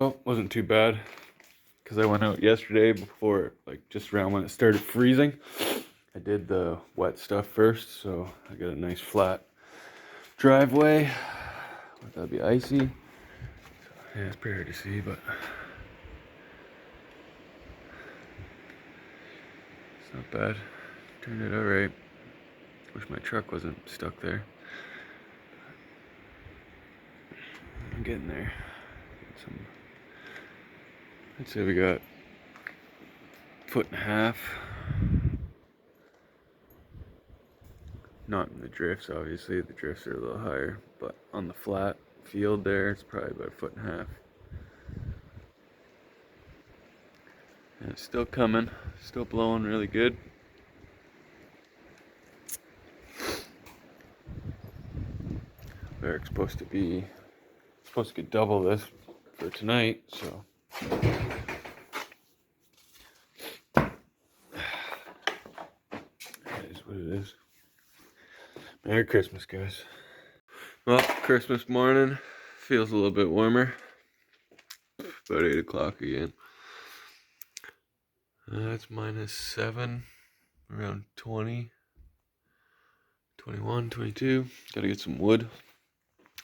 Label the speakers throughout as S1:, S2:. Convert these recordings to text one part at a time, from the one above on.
S1: Well, wasn't too bad because I went out yesterday before, like just around when it started freezing. I did the wet stuff first, so I got a nice flat driveway. That'd be icy. Yeah, it's pretty hard to see, but it's not bad. Turned it out right. Wish my truck wasn't stuck there. I'm getting there. I'd say we got 1.5 feet. Not in the drifts, obviously. The drifts are a little higher, but on the flat field there, it's probably about 1.5 feet. And it's still coming, still blowing really good. Eric's supposed to get double this for tonight, so that is what it is. Merry Christmas, guys. Well, Christmas morning feels a little bit warmer. About 8 o'clock again. It's -7, around 20, 21, 22. Gotta get some wood,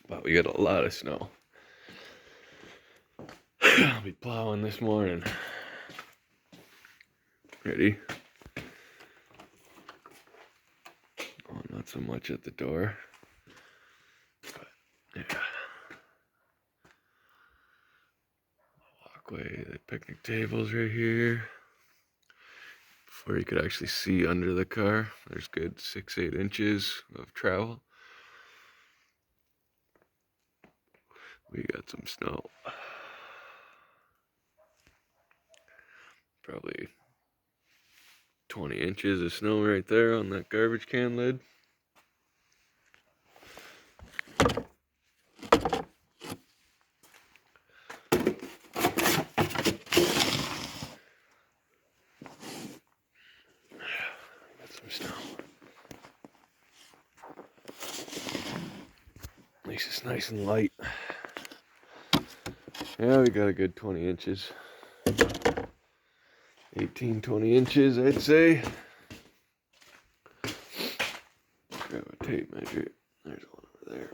S1: but we got a lot of snow. I'll be plowing this morning. Ready? Oh, not so much at the door, but yeah. Walkway, the picnic table's right here. Before you could actually see under the car, there's good 6-8 inches of travel. We got some snow. Probably 20 inches of snow right there on that garbage can lid. Got some snow. At least it's nice and light. Yeah, we got a good 20 inches. 18, 20 inches, I'd say. Grab a tape measure. There's one over there.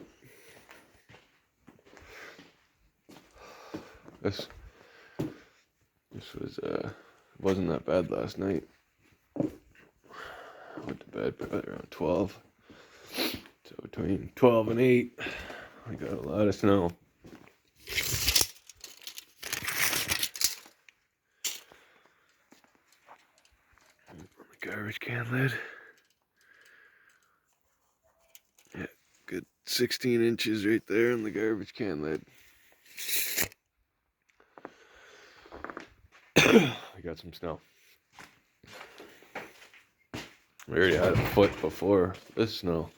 S1: This was wasn't that bad last night. I went to bed probably around 12. So between 12 and 8, we got a lot of snow. On the garbage can lid. Yeah, good 16 inches right there on the garbage can lid. We got some snow. We already had a foot before this snow.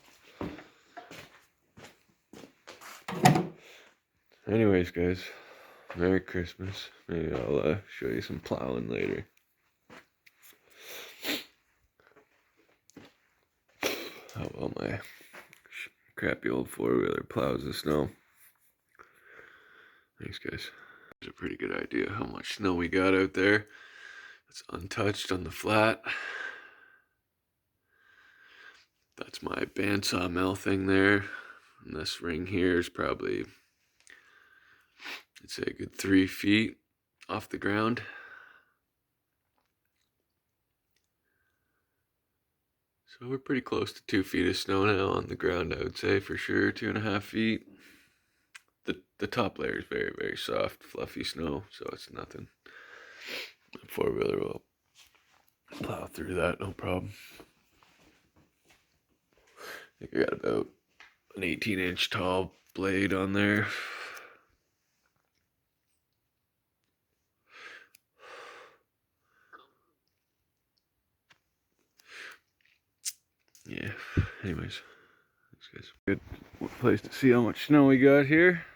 S1: Anyways, guys, Merry Christmas. Maybe I'll show you some plowing later. How well my crappy old four-wheeler plows the snow. Thanks, guys. There's a pretty good idea how much snow we got out there. It's untouched on the flat. That's my bandsaw mill thing there. And this ring here is probably, I'd say, a good 3 feet off the ground. So we're pretty close to 2 feet of snow now on the ground, I would say, for sure. 2.5 feet. The top layer is very, very soft, fluffy snow, so it's nothing. The four-wheeler will plow through that, no problem. I think I got about an 18-inch tall blade on there. Yeah, anyways, thanks, guys. Good place to see how much snow we got here.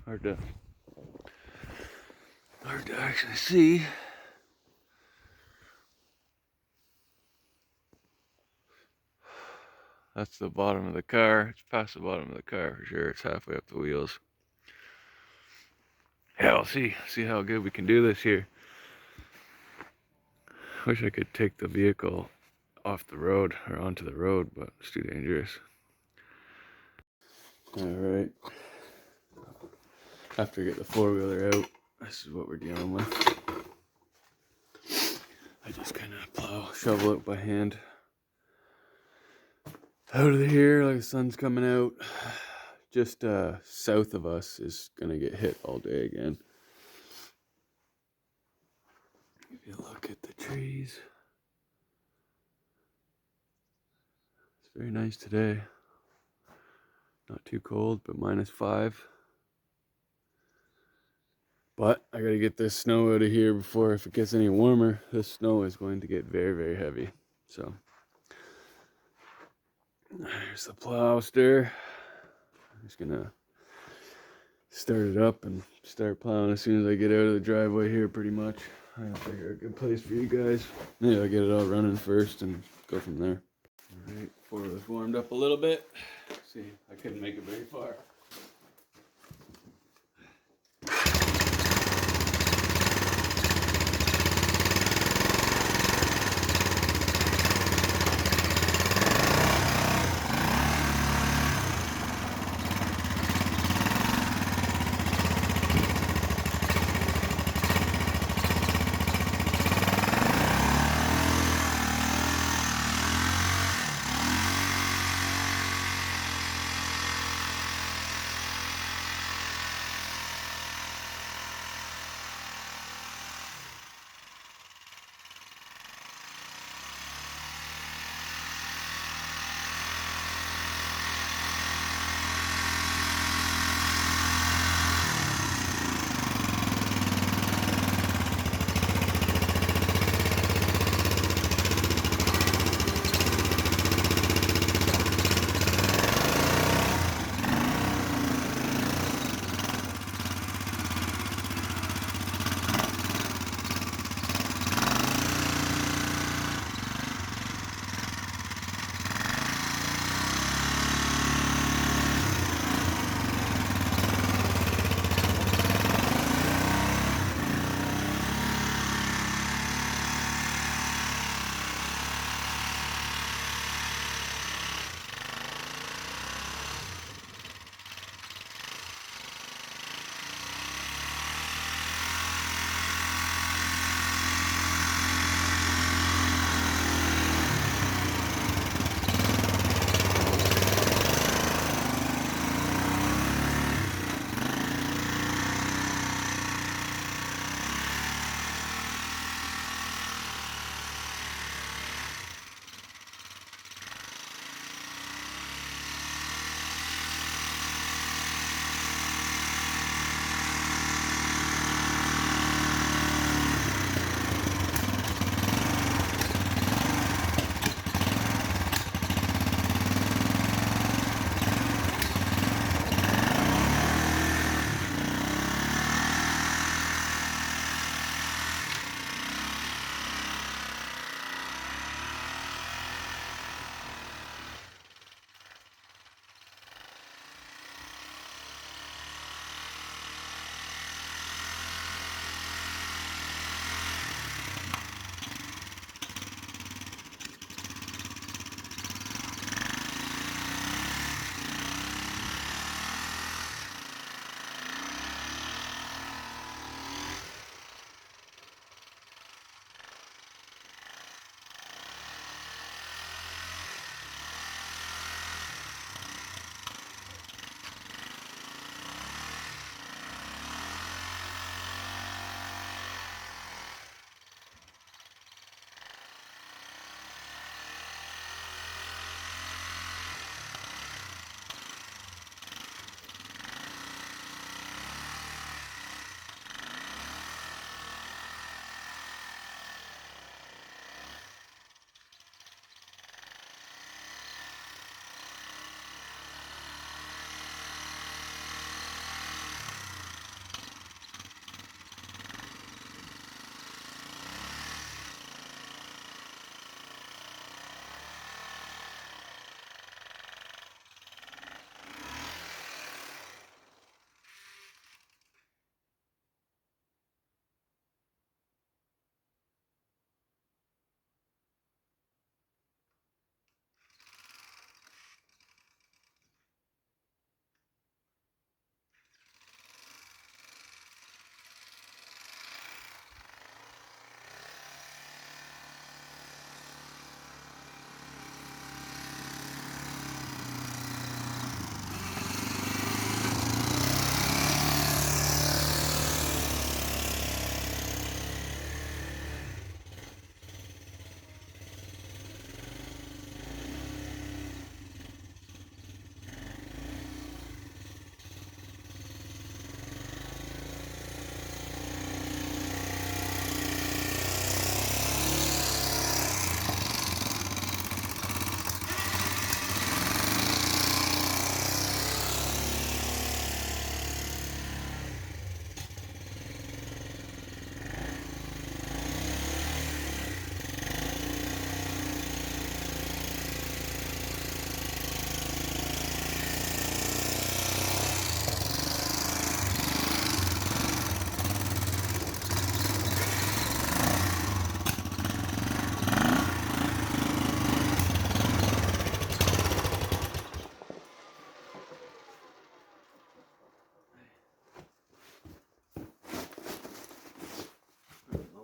S1: Hard to actually see. That's the bottom of the car. It's past the bottom of the car for sure. It's halfway up the wheels. Yeah, we'll see how good we can do this here. Wish I could take the vehicle off the road or onto the road, but it's too dangerous. All right. After I get the four-wheeler out, this is what we're dealing with. I just kind of plow, shovel it by hand. Out of here, like the sun's coming out. Just south of us is gonna get hit all day again. If you look at the trees, it's very nice today. Not too cold, but -5. But I gotta get this snow out of here before, if it gets any warmer, this snow is going to get very, very heavy. So there's the plowster. I'm just gonna start it up and start plowing as soon as I get out of the driveway here, pretty much. I gotta figure out a good place for you guys. Maybe I'll get it all running first and go from there. All right, before it was warmed up a little bit. See, I couldn't make it very far.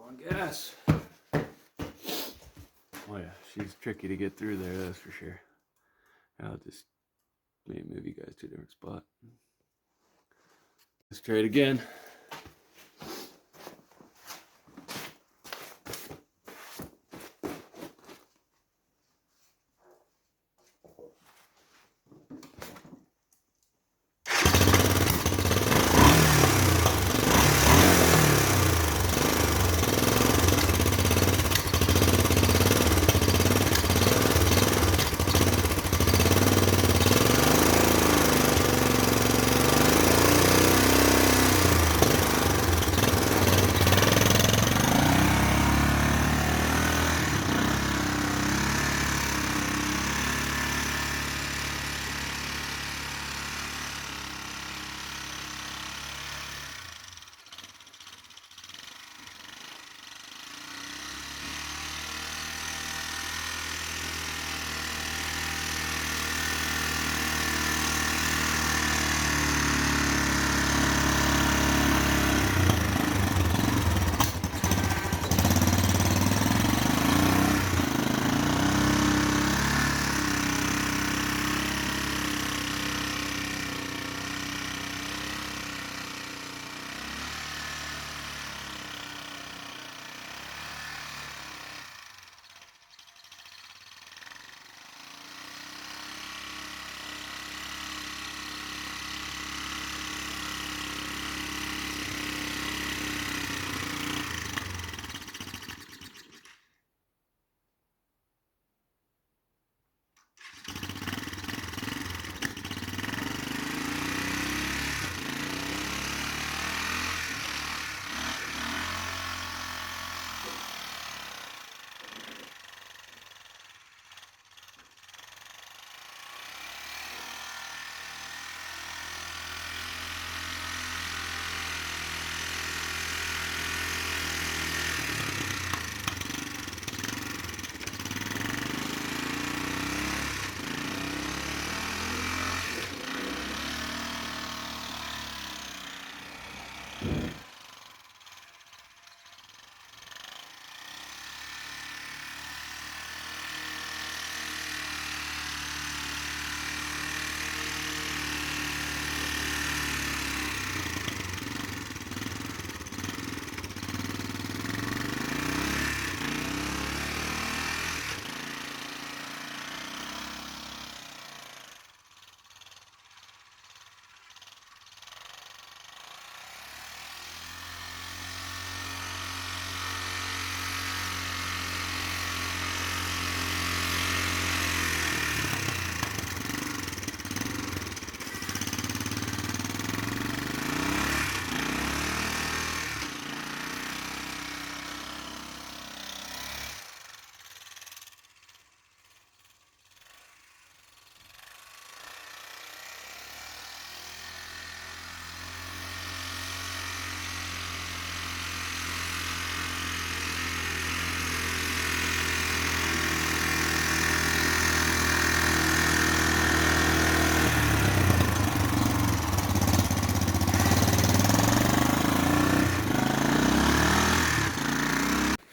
S1: on gas. Oh yeah, she's tricky to get through there, that's for sure. I'll just maybe move you guys to a different spot. Let's try it again.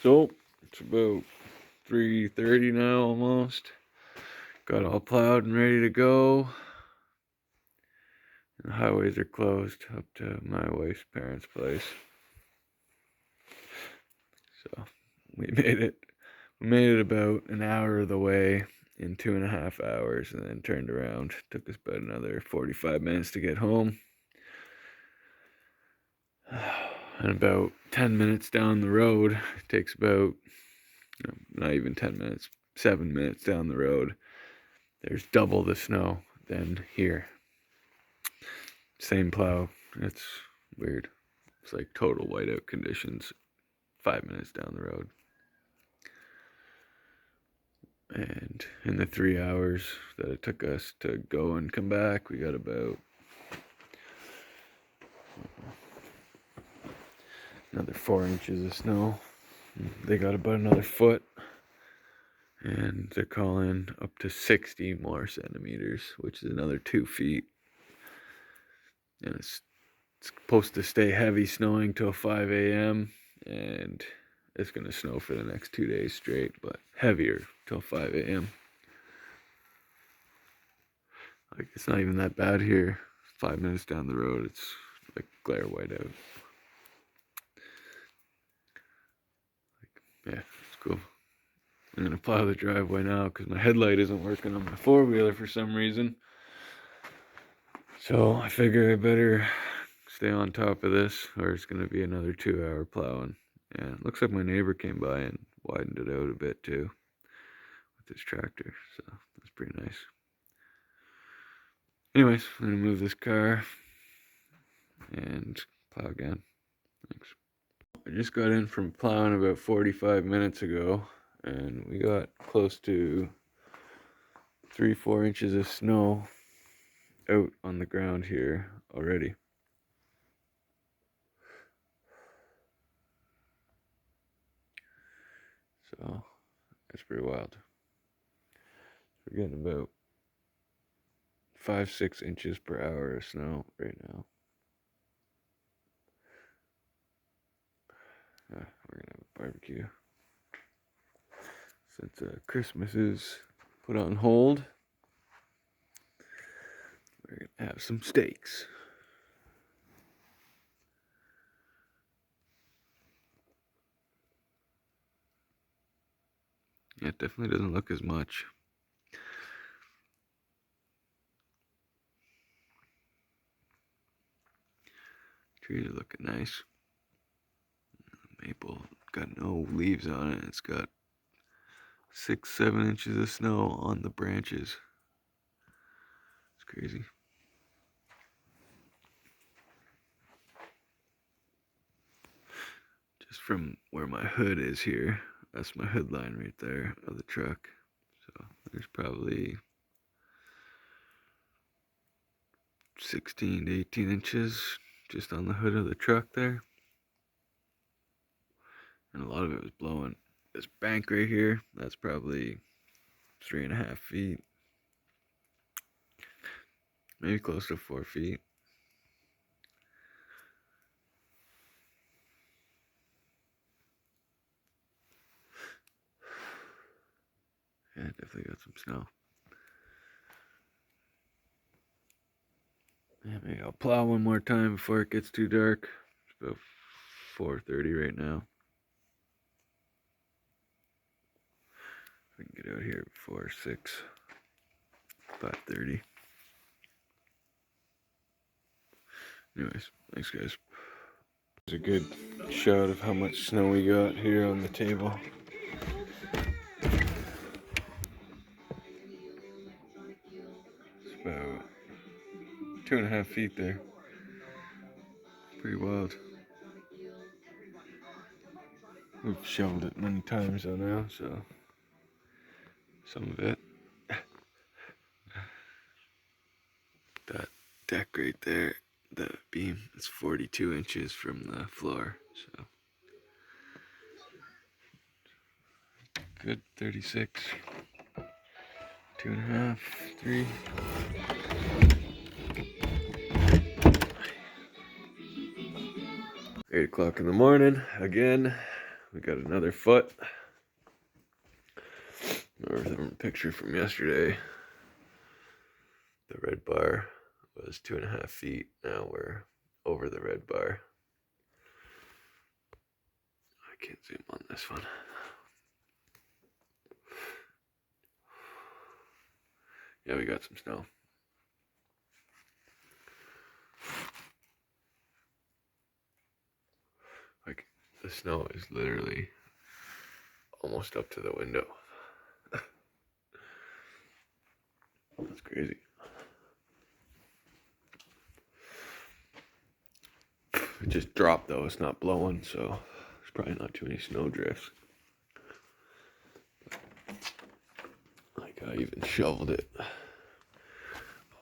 S1: So it's about 3:30 now almost. Got all plowed and ready to go. The highways are closed up to my wife's parents' place. So we made it. We made it about an hour of the way in 2.5 hours and then turned around. Took us about another 45 minutes to get home. And about 10 minutes down the road, it takes about, not even 10 minutes, 7 minutes down the road, there's double the snow than here. Same plow. It's weird. It's like total whiteout conditions 5 minutes down the road. And in the 3 hours that it took us to go and come back, we got about another 4 inches of snow. They got about another foot. And they're calling up to 60 more centimeters, which is another 2 feet. And it's supposed to stay heavy snowing till 5 a.m. and it's gonna snow for the next 2 days straight, but heavier till 5 a.m. Like, it's not even that bad here. 5 minutes down the road, it's like glare white out. Yeah, it's cool. I'm gonna plow the driveway now because my headlight isn't working on my four-wheeler for some reason. So I figure I better stay on top of this, or it's gonna be another 2-hour plowing. Yeah, it looks like my neighbor came by and widened it out a bit too with his tractor, so that's pretty nice. Anyways, I'm gonna move this car and plow again. Thanks. I just got in from plowing about 45 minutes ago, and we got close to 3-4 inches of snow out on the ground here already. So that's pretty wild. We're getting about 5-6 inches per hour of snow right now. We're gonna have a barbecue since Christmas is put on hold. We're gonna have some steaks. Yeah, it definitely doesn't look as much. Trees are looking nice. Maple got no leaves on it. It's got 6-7 inches of snow on the branches. It's crazy. Just from where my hood is here, that's my hood line right there of the truck. So there's probably 16 to 18 inches just on the hood of the truck there. And a lot of it was blowing. This bank right here, that's probably 3.5 feet. Maybe close to 4 feet. Yeah, definitely got some snow. Yeah, maybe I'll plow one more time before it gets too dark. It's about 4:30 right now. I can get out here before 5:30. Anyways, thanks guys. There's a good shot of how much snow we got here on the table. It's about 2.5 feet there. Pretty wild. We've shoveled it many times though now, so some of it. That deck right there, the beam, is 42 inches from the floor, so good 36, 2.5, 3. 8 o'clock in the morning, again, we got another foot. Remember the picture from yesterday, the red bar was 2.5 feet, now we're over the red bar. I can't zoom on this one. Yeah, we got some snow. Like, the snow is literally almost up to the window. That's crazy. It just dropped though, it's not blowing, so there's probably not too many snow drifts. Like, I even shoveled it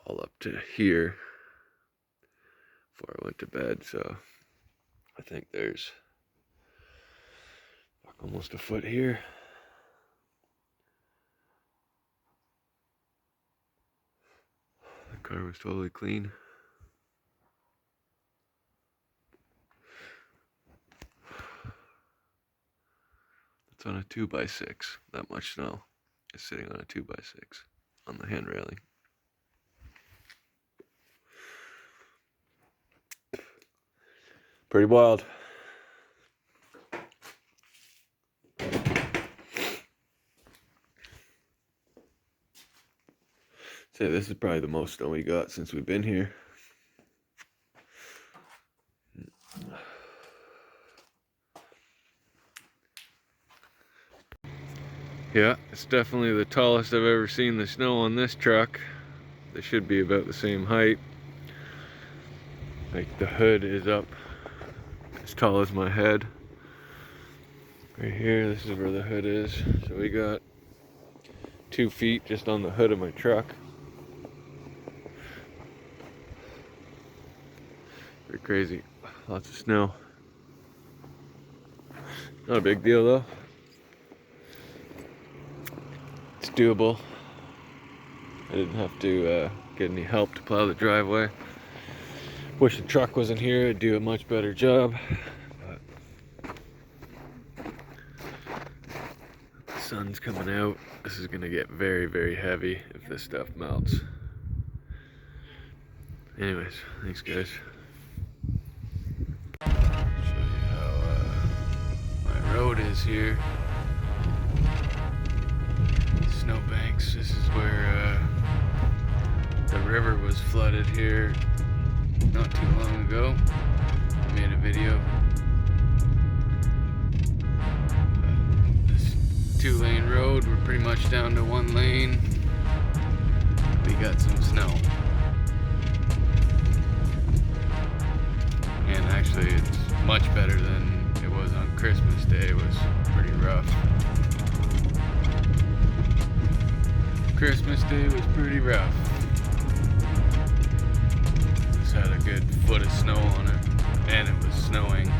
S1: all up to here before I went to bed, so I think there's almost a foot here. The car was totally clean. It's on a 2x6. That much snow is sitting on a 2x6 on the hand railing. Pretty wild. Say this is probably the most snow we got since we've been here. Yeah, it's definitely the tallest I've ever seen the snow on this truck. They should be about the same height. Like the hood is up as tall as my head. Right here, this is where the hood is. So we got 2 feet just on the hood of my truck. Pretty crazy. Lots of snow. Not a big deal though. It's doable. I didn't have to get any help to plow the driveway. Wish the truck wasn't here, it'd do a much better job. But the sun's coming out. This is gonna get very, very heavy if this stuff melts. Anyways, thanks guys. Show you how my road is here. Snowbanks. This is where the river was flooded here not too long ago. I made a video. This 2-lane road, we're pretty much down to 1 lane. We got some snow. And actually it's much better than it was on Christmas Day. It was pretty rough. Christmas Day was pretty rough. This had a good foot of snow on it, and it was snowing.